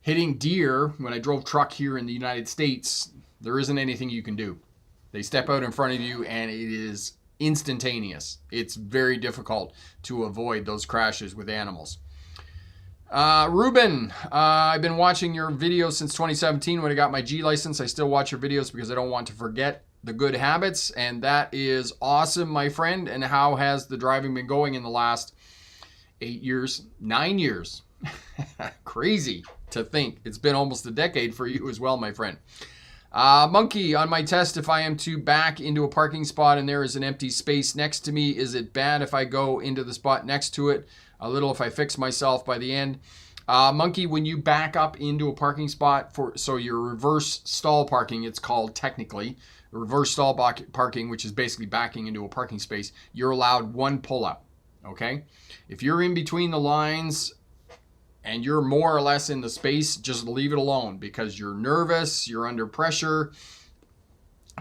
hitting deer when I drove truck here in the United States, there isn't anything you can do. They step out in front of you and it is instantaneous. It's very difficult to avoid those crashes with animals. Ruben, I've been watching your videos since 2017 when I got my G license. I still watch your videos because I don't want to forget the good habits, and that is awesome, my friend. And how has the driving been going in the last 8 years, 9 years? Crazy to think. It's been almost a decade for you as well, my friend. Monkey, on my test, if I am to back into a parking spot and there is an empty space next to me, is it bad if I go into the spot next to it? A little if I fix myself by the end. Monkey, when you back up into a parking spot, so your reverse stall parking, it's called technically, reverse stall parking, which is basically backing into a parking space, you're allowed one pull-up, okay? If you're in between the lines and you're more or less in the space, just leave it alone because you're nervous, you're under pressure.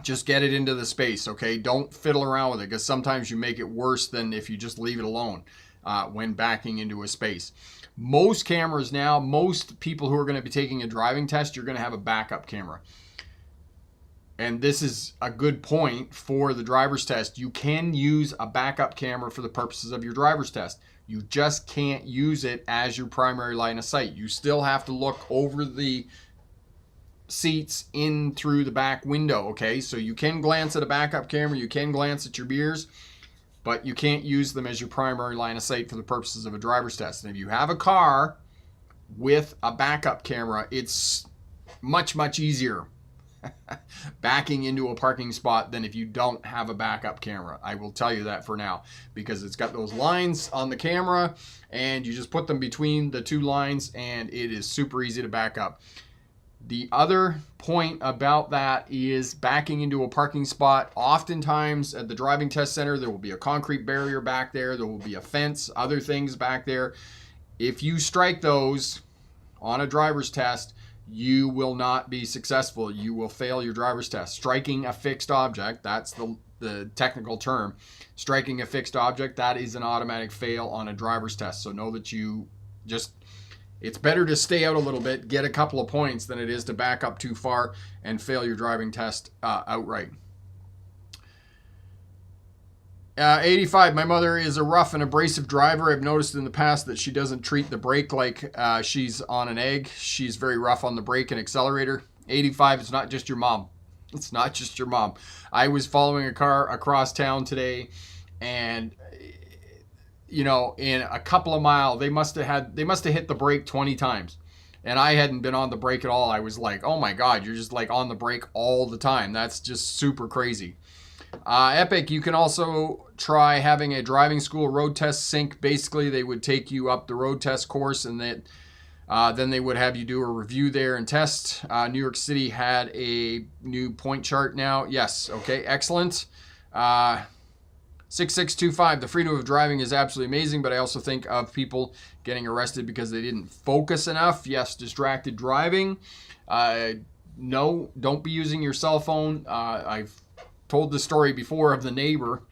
Just get it into the space, okay? Don't fiddle around with it because sometimes you make it worse than if you just leave it alone when backing into a space. Most cameras now, most people who are going to be taking a driving test, you're going to have a backup camera. And this is a good point for the driver's test. You can use a backup camera for the purposes of your driver's test. You just can't use it as your primary line of sight. You still have to look over the seats in through the back window, okay? So you can glance at a backup camera, you can glance at your mirrors, but you can't use them as your primary line of sight for the purposes of a driver's test. And if you have a car with a backup camera, it's much, much easier backing into a parking spot than if you don't have a backup camera. I will tell you that for now, because it's got those lines on the camera and you just put them between the two lines and it is super easy to back up. The other point about that is backing into a parking spot. Oftentimes at the driving test center, there will be a concrete barrier back there. There will be a fence, other things back there. If you strike those on a driver's test, you will not be successful. You will fail your driver's test. Striking a fixed object, that's the technical term. Striking a fixed object, that is an automatic fail on a driver's test. So know that you just, it's better to stay out a little bit, get a couple of points than it is to back up too far and fail your driving test outright. 85, my mother is a rough and abrasive driver. I've noticed in the past that she doesn't treat the brake like she's on an egg. She's very rough on the brake and accelerator. 85, it's not just your mom. It's not just your mom. I was following a car across town today and you know, in a couple of miles, they must have hit the brake 20 times. And I hadn't been on the brake at all. I was like, oh my God, you're just like on the brake all the time. That's just super crazy. Epic, you can also try having a driving school road test sync. Basically, they would take you up the road test course, and then they would have you do a review there and test. New York City had a new point chart now. Yes, okay, excellent. 6625, the freedom of driving is absolutely amazing, but I also think of people getting arrested because they didn't focus enough. Yes, distracted driving. No, don't be using your cell phone. I've told the story before of the neighbor.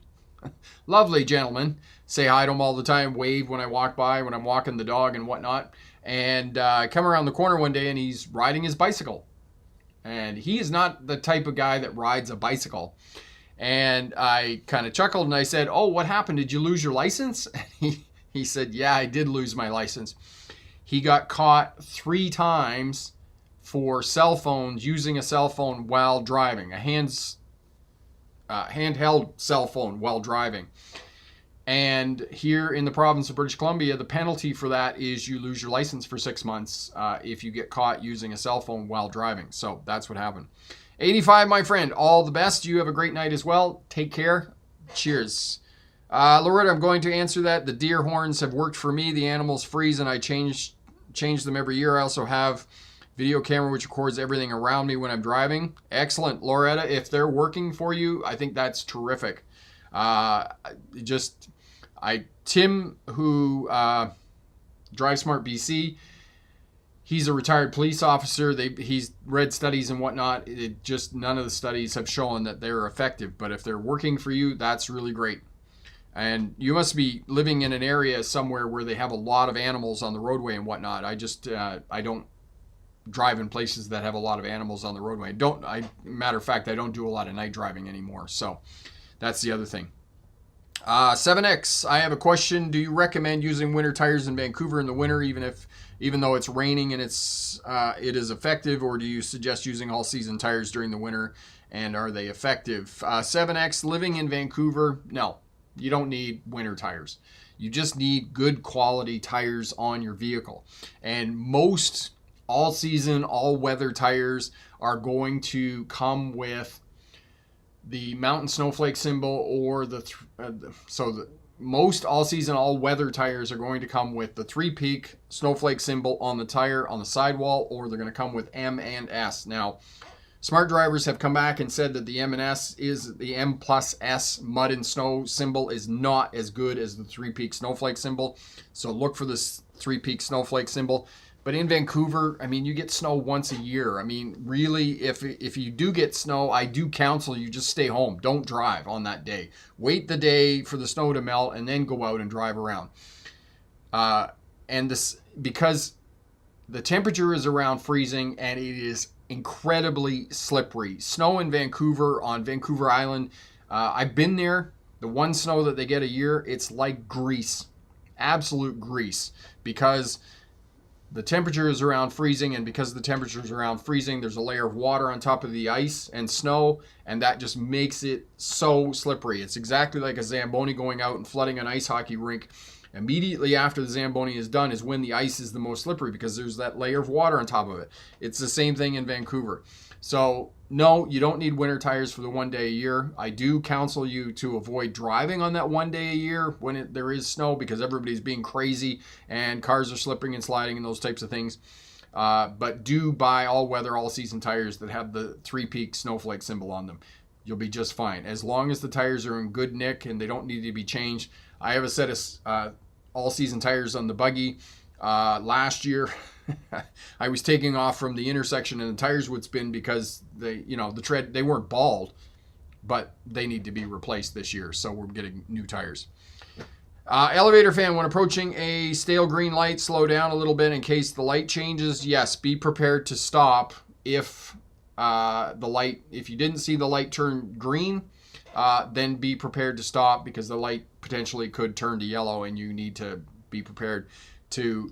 Lovely gentleman. Say hi to him all the time, wave when I walk by, when I'm walking the dog and whatnot. And I come around the corner one day and he's riding his bicycle. And he is not the type of guy that rides a bicycle. And I kind of chuckled and I said, oh, what happened? Did you lose your license? And he said, yeah, I did lose my license. He got caught 3 times for cell phones, using a cell phone while driving, a handheld cell phone while driving. And here in the province of British Columbia, the penalty for that is you lose your license for 6 months if you get caught using a cell phone while driving. So that's what happened. 85, my friend, all the best. You have a great night as well. Take care. Cheers. Loretta, I'm going to answer that. The deer horns have worked for me. The animals freeze and I change them every year. I also have video camera which records everything around me when I'm driving. Excellent, Loretta. If they're working for you, I think that's terrific. Tim, who Drive Smart BC, he's a retired police officer. He's read studies and whatnot. None of the studies have shown that they're effective. But if they're working for you, that's really great. And you must be living in an area somewhere where they have a lot of animals on the roadway and whatnot. I don't drive in places that have a lot of animals on the roadway. Matter of fact, I don't do a lot of night driving anymore. So that's the other thing. 7X, I have a question. Do you recommend using winter tires in Vancouver in the winter, even though it's raining and it is effective, or do you suggest using all season tires during the winter, and are they effective? 7X, living in Vancouver, no, you don't need winter tires. You just need good quality tires on your vehicle. And most all season, all weather tires are going to come with the mountain snowflake symbol, or most all season, all weather tires are going to come with the 3-peak snowflake symbol on the tire on the sidewall, or they're going to come with M and S. Now, smart drivers have come back and said that the M and S is the M plus S mud and snow symbol is not as good as the 3-peak snowflake symbol. So look for this 3-peak snowflake symbol. But in Vancouver, I mean, you get snow once a year. I mean, really, if you do get snow, I do counsel you just stay home. Don't drive on that day. Wait the day for the snow to melt and then go out and drive around. Because the temperature is around freezing and it is incredibly slippery. Snow in Vancouver, on Vancouver Island, I've been there. The one snow that they get a year, it's like grease. Absolute grease. Because the temperature is around freezing, and because the temperature is around freezing, there's a layer of water on top of the ice and snow, and that just makes it so slippery. It's exactly like a Zamboni going out and flooding an ice hockey rink. Immediately after the Zamboni is done is when the ice is the most slippery, because there's that layer of water on top of it. It's the same thing in Vancouver. So no, you don't need winter tires for the one day a year. I do counsel you to avoid driving on that one day a year when there is snow, because everybody's being crazy and cars are slipping and sliding and those types of things. But do buy all weather, all season tires that have the 3-peak snowflake symbol on them. You'll be just fine. As long as the tires are in good nick and they don't need to be changed. I have a set of all season tires on the buggy. Last year, I was taking off from the intersection and the tires would spin because they weren't bald, but they need to be replaced this year. So we're getting new tires. Elevator fan, when approaching a stale green light, slow down a little bit in case the light changes. Yes, be prepared to stop if you didn't see the light turn green, then be prepared to stop, because the light potentially could turn to yellow and you need to be prepared to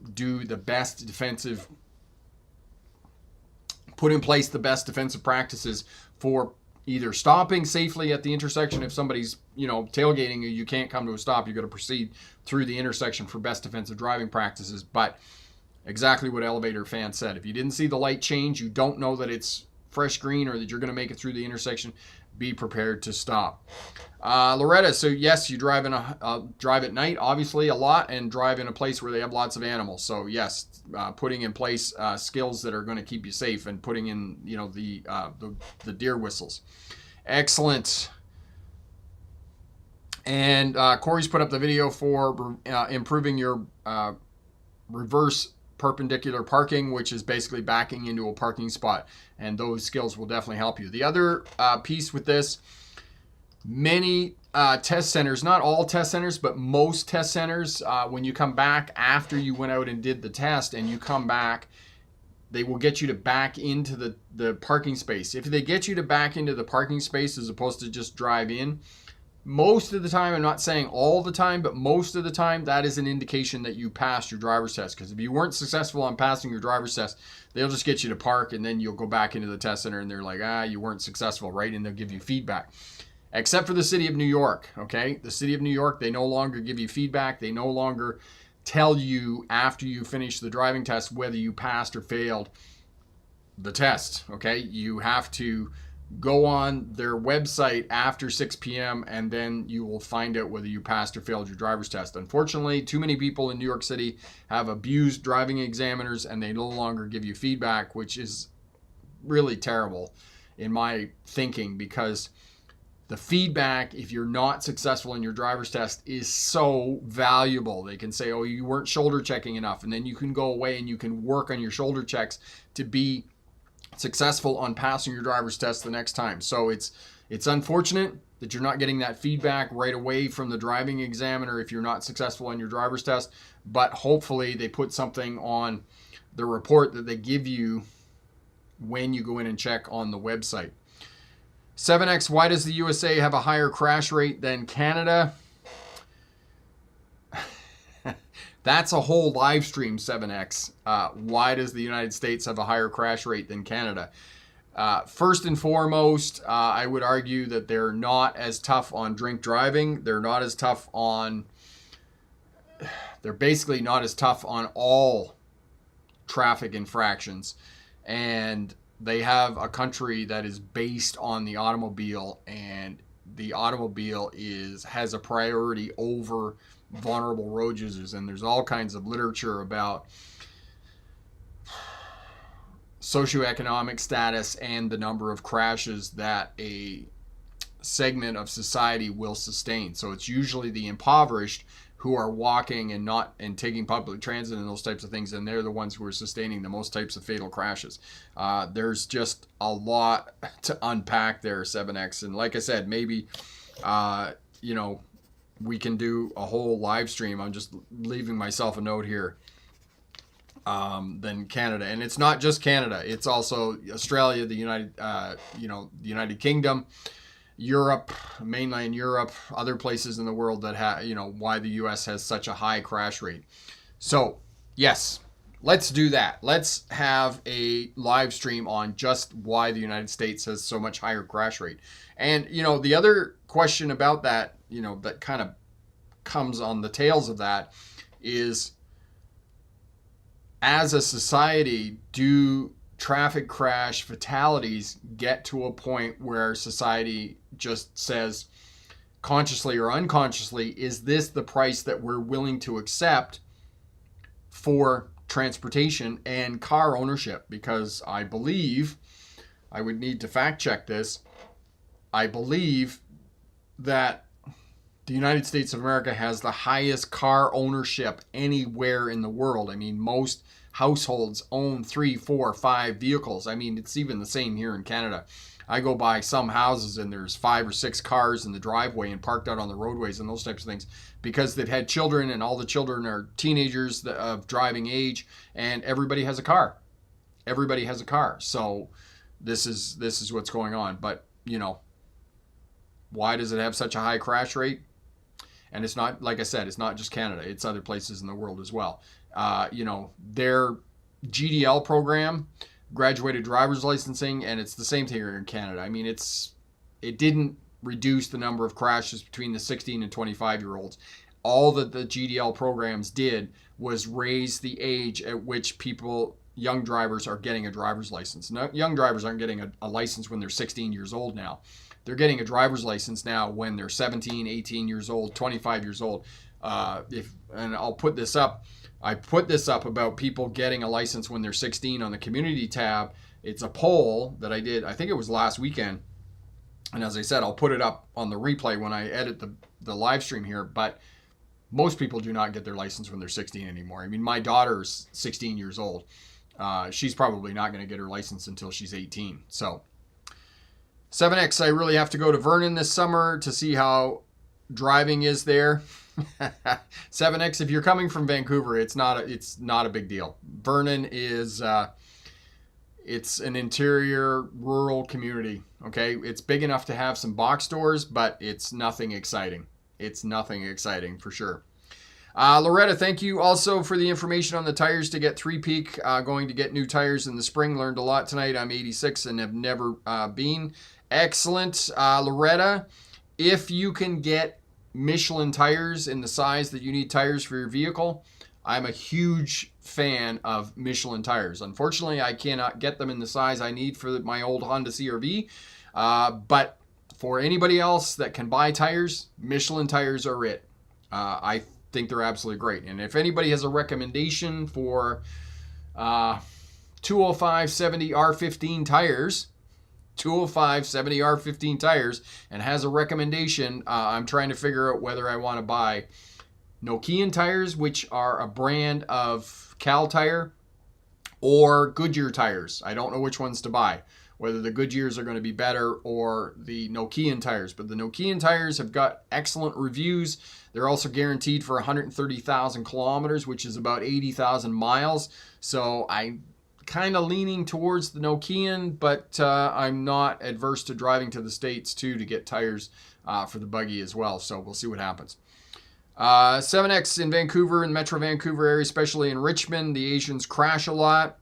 put in place the best defensive practices for either stopping safely at the intersection. If somebody's, tailgating you, you can't come to a stop. You got to proceed through the intersection for best defensive driving practices. But exactly what Elevator Fan said. If you didn't see the light change, you don't know that it's fresh green or that you're going to make it through the intersection, be prepared to stop. Loretta, so yes, you drive drive at night, obviously, a lot, and drive in a place where they have lots of animals. So yes, putting in place skills that are going to keep you safe, and putting in, the deer whistles. Excellent. And Corey's put up the video for improving your reverse perpendicular parking, which is basically backing into a parking spot, and those skills will definitely help you. The other piece with this, many test centers, not all test centers, but most test centers, when you come back after you went out and did the test and you come back, they will get you to back into the parking space. If they get you to back into the parking space as opposed to just drive in, most of the time, I'm not saying all the time, but most of the time, that is an indication that you passed your driver's test. Because if you weren't successful on passing your driver's test, they'll just get you to park, and then you'll go back into the test center, and they're like, you weren't successful, right? And they'll give you feedback. Except for the city of New York, okay? The city of New York, they no longer give you feedback. They no longer tell you after you finish the driving test whether you passed or failed the test, okay? You have to go on their website after 6 p.m. and then you will find out whether you passed or failed your driver's test. Unfortunately, too many people in New York City have abused driving examiners, and they no longer give you feedback, which is really terrible in my thinking, because the feedback, if you're not successful in your driver's test, is so valuable. They can say, you weren't shoulder checking enough, and then you can go away and you can work on your shoulder checks to be successful on passing your driver's test the next time. So it's unfortunate that you're not getting that feedback right away from the driving examiner if you're not successful on your driver's test, but hopefully they put something on the report that they give you when you go in and check on the website. 7X, why does the USA have a higher crash rate than Canada? That's a whole live stream, 7X. Why does the United States have a higher crash rate than Canada? First and foremost, I would argue that they're not as tough on drink driving. They're basically not as tough on all traffic infractions. And they have a country that is based on the automobile, and the automobile has a priority over vulnerable road users. And there's all kinds of literature about socioeconomic status and the number of crashes that a segment of society will sustain. So it's usually the impoverished who are walking and taking public transit and those types of things, and they're the ones who are sustaining the most types of fatal crashes. There's just a lot to unpack there, 7X. And like I said, maybe we can do a whole live stream. I'm just leaving myself a note here. Than Canada, and it's not just Canada. It's also Australia, the United Kingdom, Europe, mainland Europe, other places in the world that why the U.S. has such a high crash rate. So yes, let's do that. Let's have a live stream on just why the United States has so much higher crash rate. And the other question about that, that kind of comes on the tails of that is, as a society, do traffic crash fatalities get to a point where society just says, consciously or unconsciously, is this the price that we're willing to accept for transportation and car ownership? Because I believe, I would need to fact check this, I believe that the United States of America has the highest car ownership anywhere in the world. I mean, most households own 3, 4, 5 vehicles. I mean, it's even the same here in Canada. I go by some houses and there's 5 or 6 cars in the driveway and parked out on the roadways and those types of things, because they've had children, and all the children are teenagers of driving age, and everybody has a car. Everybody has a car. So this is what's going on. But, why does it have such a high crash rate? And it's not, like I said, it's not just Canada. It's other places in the world as well. Their GDL program, graduated driver's licensing, and it's the same thing here in Canada. I mean, it's it didn't reduce the number of crashes between the 16 and 25-year-olds. All that the GDL programs did was raise the age at which young drivers are getting a driver's license. Now, young drivers aren't getting a license when they're 16 years old now. They're getting a driver's license now when they're 17, 18 years old, 25 years old. And I'll put this up. I put this up about people getting a license when they're 16 on the community tab. It's a poll that I did, I think it was last weekend. And as I said, I'll put it up on the replay when I edit the live stream here. But most people do not get their license when they're 16 anymore. I mean, my daughter's 16 years old. She's probably not going to get her license until she's 18. So 7X, I really have to go to Vernon this summer to see how driving is there. 7X, if you're coming from Vancouver, it's not a big deal. Vernon is it's an interior rural community. Okay, it's big enough to have some box stores, but it's nothing exciting. It's nothing exciting for sure. Loretta, thank you also for the information on the tires to get Three Peak. Going to get new tires in the spring. Learned a lot tonight. I'm 86 and have never been. Excellent. Loretta, if you can get Michelin tires in the size that you need tires for your vehicle, I'm a huge fan of Michelin tires. Unfortunately, I cannot get them in the size I need for my old Honda CR-V. But for anybody else that can buy tires, Michelin tires are it. I think they're absolutely great. And if anybody has a recommendation for 205/70 R15 tires, 205/70 R15 tires, and has a recommendation, I'm trying to figure out whether I want to buy Nokian tires, which are a brand of Cal Tire, or Goodyear tires. I don't know which ones to buy, whether the Goodyears are going to be better or the Nokian tires. But the Nokian tires have got excellent reviews. They're also guaranteed for 130,000 kilometers, which is about 80,000 miles. So I'm kind of leaning towards the Nokian, but I'm not adverse to driving to the States too to get tires for the buggy as well. So we'll see what happens. 7X in Vancouver, in Metro Vancouver area, especially in Richmond, the Asians crash a lot.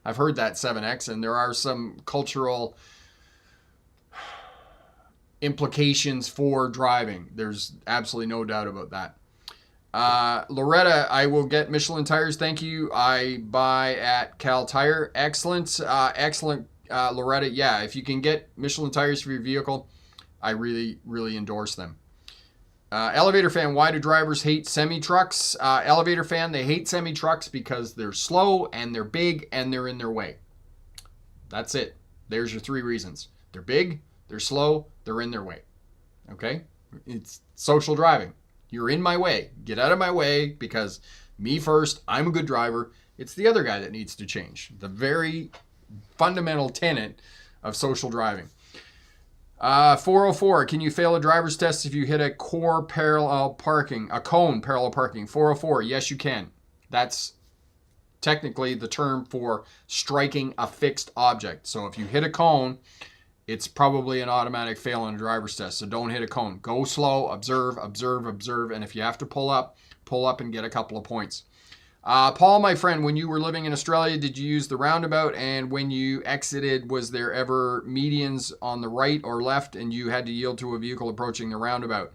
I've heard that, 7X, and there are some cultural implications for driving. There's absolutely no doubt about that. Loretta, I will get Michelin tires. Thank you. I buy at Cal Tire. Excellent. Excellent, Loretta. Yeah, if you can get Michelin tires for your vehicle, I really, really endorse them. Elevator Fan, why do drivers hate semi-trucks? Elevator Fan, they hate semi-trucks because they're slow and they're big and they're in their way. That's it. There's your three reasons. They're big, they're slow, they're in their way. Okay? It's social driving. You're in my way. Get out of my way because me first, I'm a good driver. It's the other guy that needs to change. The very fundamental tenet of social driving. 404, can you fail a driver's test if you hit a cone parallel parking? 404, yes you can. That's technically the term for striking a fixed object. So if you hit a cone, it's probably an automatic fail on a driver's test. So don't hit a cone. Go slow, observe, observe, observe, and if you have to pull up and get a couple of points. Paul, my friend, when you were living in Australia, did you use the roundabout? And when you exited, was there ever medians on the right or left and you had to yield to a vehicle approaching the roundabout?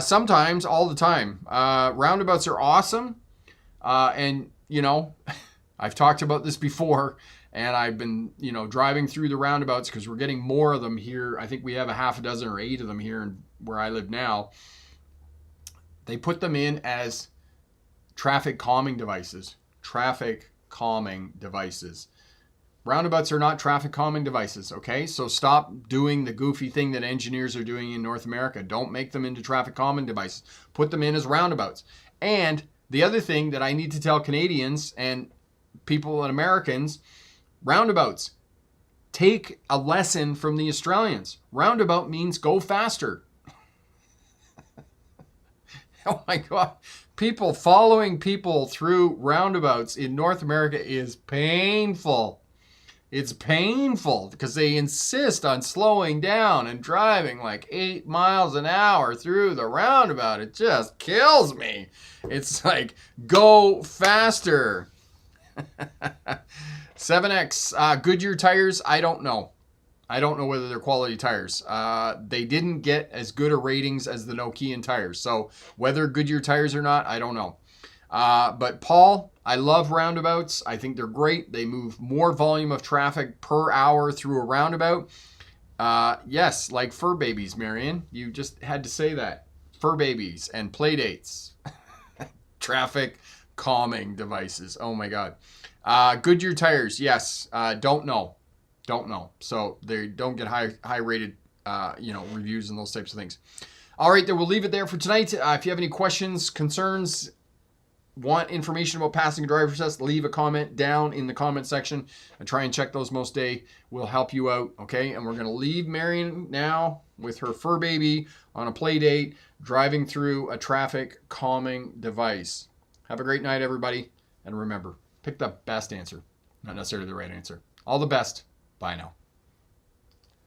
Sometimes, all the time. Roundabouts are awesome. And, you know, I've talked about this before, and I've been, driving through the roundabouts because we're getting more of them here. I think we have a half a dozen or 8 of them here where I live now. They put them in as traffic calming devices. Traffic calming devices. Roundabouts are not traffic calming devices, okay? So stop doing the goofy thing that engineers are doing in North America. Don't make them into traffic calming devices. Put them in as roundabouts. And the other thing that I need to tell Canadians and people and Americans, roundabouts. Take a lesson from the Australians. Roundabout means go faster. Oh my God. People following people through roundabouts in North America is painful. It's painful because they insist on slowing down and driving like 8 miles an hour through the roundabout. It just kills me. It's like, go faster. 7X, Goodyear tires, I don't know. I don't know whether they're quality tires. They didn't get as good a ratings as the Nokian tires. So whether Goodyear tires or not, I don't know. But Paul, I love roundabouts. I think they're great. They move more volume of traffic per hour through a roundabout. Yes, like fur babies, Marion. You just had to say that. Fur babies and play dates. Traffic calming devices. Oh my God. Goodyear tires. Yes. Don't know. So they don't get high rated, reviews and those types of things. All right, then we'll leave it there for tonight. If you have any questions, concerns, want information about passing a driver's test, leave a comment down in the comment section. I try and check those most day. We'll help you out, okay? And we're going to leave Marion now with her fur baby on a play date, driving through a traffic calming device. Have a great night, everybody. And remember, pick the best answer, not necessarily the right answer. All the best. Bye now.